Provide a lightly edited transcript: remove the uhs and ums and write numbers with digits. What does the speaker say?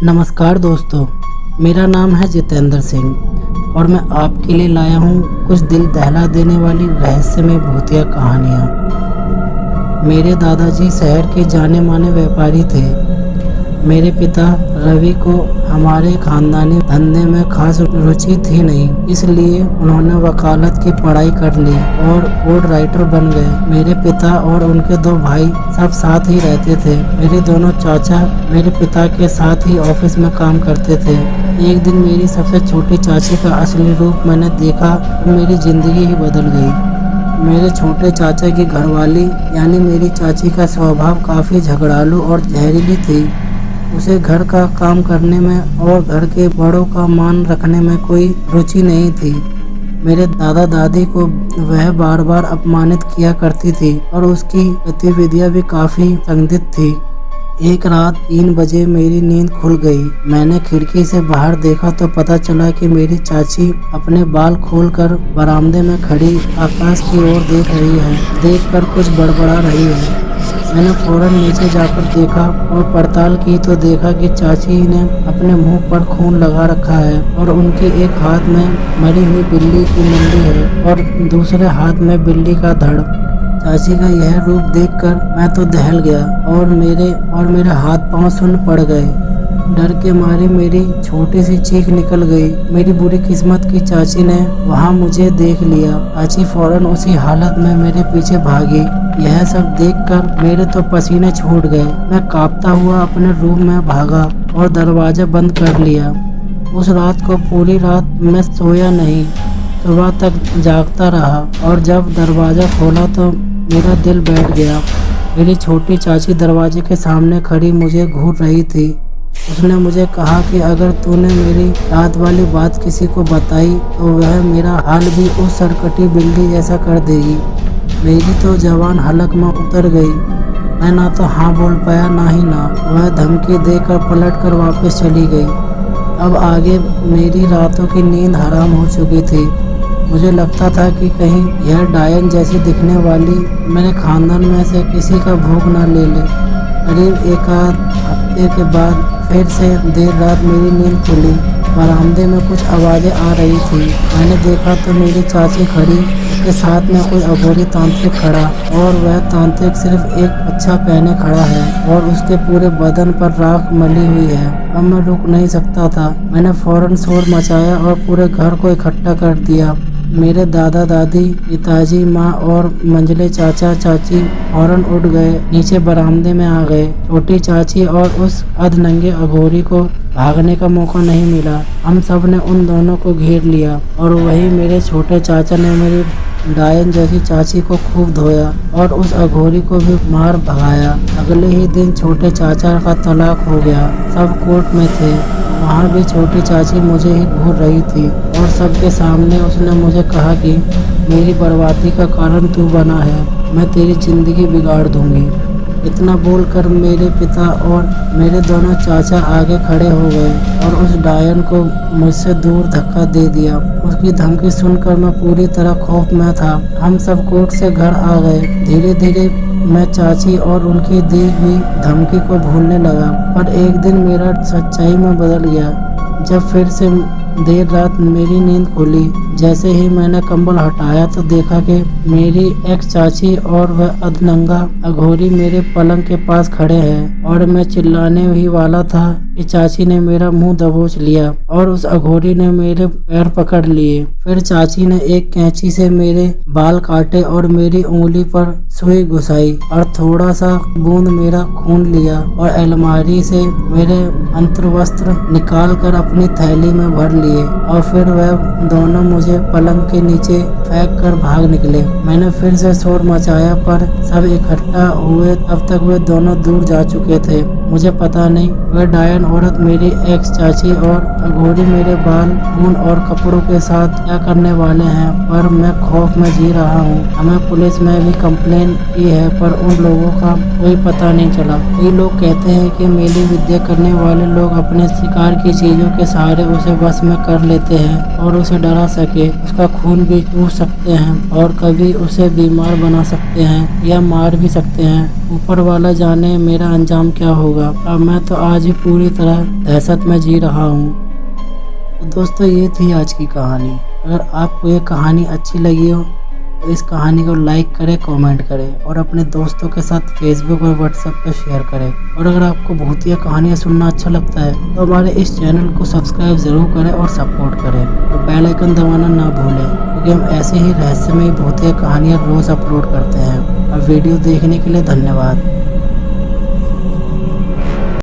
नमस्कार दोस्तों, मेरा नाम है जितेंद्र सिंह और मैं आपके लिए लाया हूँ कुछ दिल दहला देने वाली रहस्यमय भूतिया कहानियाँ। मेरे दादाजी शहर के जाने माने व्यापारी थे। मेरे पिता रवि को हमारे खानदानी धंधे में खास रुचि थी नहीं, इसलिए उन्होंने वकालत की पढ़ाई कर ली और बोर्ड राइटर बन गए। मेरे पिता और उनके दो भाई सब साथ ही रहते थे। मेरे दोनों चाचा मेरे पिता के साथ ही ऑफिस में काम करते थे। एक दिन मेरी सबसे छोटी चाची का असली रूप मैंने देखा और मेरी जिंदगी ही बदल गई। मेरे छोटे चाचा की घरवाली यानी मेरी चाची का स्वभाव काफ़ी झगड़ालू और जहरीली थी। उसे घर का काम करने में और घर के बड़ों का मान रखने में कोई रुचि नहीं थी। मेरे दादा दादी को वह बार बार अपमानित किया करती थी और उसकी गतिविधियां भी काफ़ी संदिग्ध थी। एक रात 3 बजे मेरी नींद खुल गई। मैंने खिड़की से बाहर देखा तो पता चला कि मेरी चाची अपने बाल खोलकर बरामदे में खड़ी आकाश की ओर देख रही है। देखकर कुछ बड़बड़ा रही है। मैंने फौरन नीचे जाकर देखा और पड़ताल की तो देखा कि चाची ने अपने मुंह पर खून लगा रखा है और उनके एक हाथ में मरी हुई बिल्ली की मुंडी है और दूसरे हाथ में बिल्ली का धड़। चाची का यह रूप देखकर मैं तो दहल गया और मेरे हाथ पांव सुन्न पड़ गए। डर के मारे मेरी छोटी सी चीख निकल गई। मेरी बुरी किस्मत की चाची ने वहां मुझे देख लिया। चाची फौरन उसी हालत में मेरे पीछे भागी। यह सब देखकर मेरे तो पसीने छूट गए। मैं कांपता हुआ अपने रूम में भागा और दरवाजा बंद कर लिया। उस रात को पूरी रात मैं सोया नहीं, सुबह तक जागता रहा और जब दरवाजा खोला तो मेरा दिल बैठ गया। मेरी छोटी चाची दरवाजे के सामने खड़ी मुझे घूर रही थी। उसने मुझे कहा कि अगर तूने मेरी रात वाली बात किसी को बताई तो वह मेरा हाल भी उस सरकटी बिल्ली जैसा कर देगी। मेरी तो जवान हलक में उतर गई। मैं ना तो हाँ बोल पाया ना ही ना। वह धमकी देकर पलट कर वापस चली गई। अब आगे मेरी रातों की नींद हराम हो चुकी थी। मुझे लगता था कि कहीं यह डायन जैसी दिखने वाली मेरे खानदान में से किसी का भोग ना ले ले। करीब एक आध हफ्ते के बाद फिर से देर रात मेरी नींद खुली। बरामदे में कुछ आवाज़ें आ रही थी। मैंने देखा तो मेरी चाची खड़ी, उसके साथ में कोई अघोरी तांत्रिक खड़ा और वह तांत्रिक सिर्फ एक कच्छा पहने खड़ा है और उसके पूरे बदन पर राख मली हुई है। अब मैं रुक नहीं सकता था। मैंने फौरन शोर मचाया और पूरे घर को इकट्ठा कर दिया। मेरे दादा दादी, पिताजी, माँ और मंझले चाचा चाची फौरन उठ गए, नीचे बरामदे में आ गए। छोटी चाची और उस अधनंगे अघोरी को भागने का मौका नहीं मिला। हम सब ने उन दोनों को घेर लिया और वही मेरे छोटे चाचा ने मेरी डायन जैसी चाची को खूब धोया और उस अघोरी को भी मार भगाया। अगले ही दिन छोटे चाचा का तलाक हो गया। सब कोर्ट में थे। वहाँ भी छोटी चाची मुझे ही घूर रही थी और सबके सामने उसने मुझे कहा कि मेरी बर्बादी का कारण तू बना है, मैं तेरी जिंदगी बिगाड़ दूंगी। इतना बोलकर मेरे पिता और मेरे दोनों चाचा आगे खड़े हो गए और उस डायन को मुझसे दूर धक्का दे दिया। उसकी धमकी सुनकर मैं पूरी तरह खौफ में था। हम सब कोर्ट से घर आ गए। धीरे धीरे मैं चाची और उनकी दी हुई धमकी को भूलने लगा, पर एक दिन मेरा सच्चाई में बदल गया। जब फिर से देर रात मेरी नींद खुली, जैसे ही मैंने कंबल हटाया तो देखा कि मेरी एक्स चाची और वह अधनंगा अघोरी मेरे पलंग के पास खड़े हैं और मैं चिल्लाने ही वाला था कि चाची ने मेरा मुंह दबोच लिया और उस अघोरी ने मेरे पैर पकड़ लिए। फिर चाची ने एक कैंची से मेरे बाल काटे और मेरी उंगली पर सुई घुसाई और थोड़ा सा बूंद मेरा खून लिया और अलमारी से मेरे अंतर्वस्त्र निकाल कर अपनी थैली में भर लिए और फिर वह दोनों मुझे पलंग के नीचे फेंक कर भाग निकले। मैंने फिर से शोर मचाया पर सब इकट्ठा हुए। तब तक वे दोनों दूर जा चुके थे। मुझे पता नहीं वह डायन औरत मेरी एक्स चाची और अघोरी मेरे बाल, खून और कपड़ों के साथ क्या करने वाले हैं, पर मैं खौफ में जी रहा हूँ। हमें पुलिस में भी कंप्लेन की है पर उन लोगों का कोई पता नहीं चला। कई लोग कहते हैं कि मेली विद्या करने वाले लोग अपने शिकार की चीजों के सहारे उसे वश में कर लेते हैं और उसे डरा सके, उसका खून भी चूस सकते हैं और कभी उसे बीमार बना सकते हैं या मार भी सकते हैं। ऊपर वाला जाने मेरा अंजाम क्या होगा। अब मैं तो आज ही पूरी तरह दहशत में जी रहा हूँ। तो दोस्तों, ये थी आज की कहानी। अगर आपको ये कहानी अच्छी लगी हो तो इस कहानी को लाइक करें, कमेंट करें और अपने दोस्तों के साथ फेसबुक और व्हाट्सएप पर शेयर करें। और अगर आपको भूतिया कहानियाँ सुनना अच्छा लगता है तो हमारे इस चैनल को सब्सक्राइब ज़रूर करें और सपोर्ट करें और बेल आइकन दबाना ना भूलें, क्योंकि हम ऐसे ही रहस्यमय भूतिया कहानियाँ रोज़ अपलोड करते हैं। और वीडियो देखने के लिए धन्यवाद।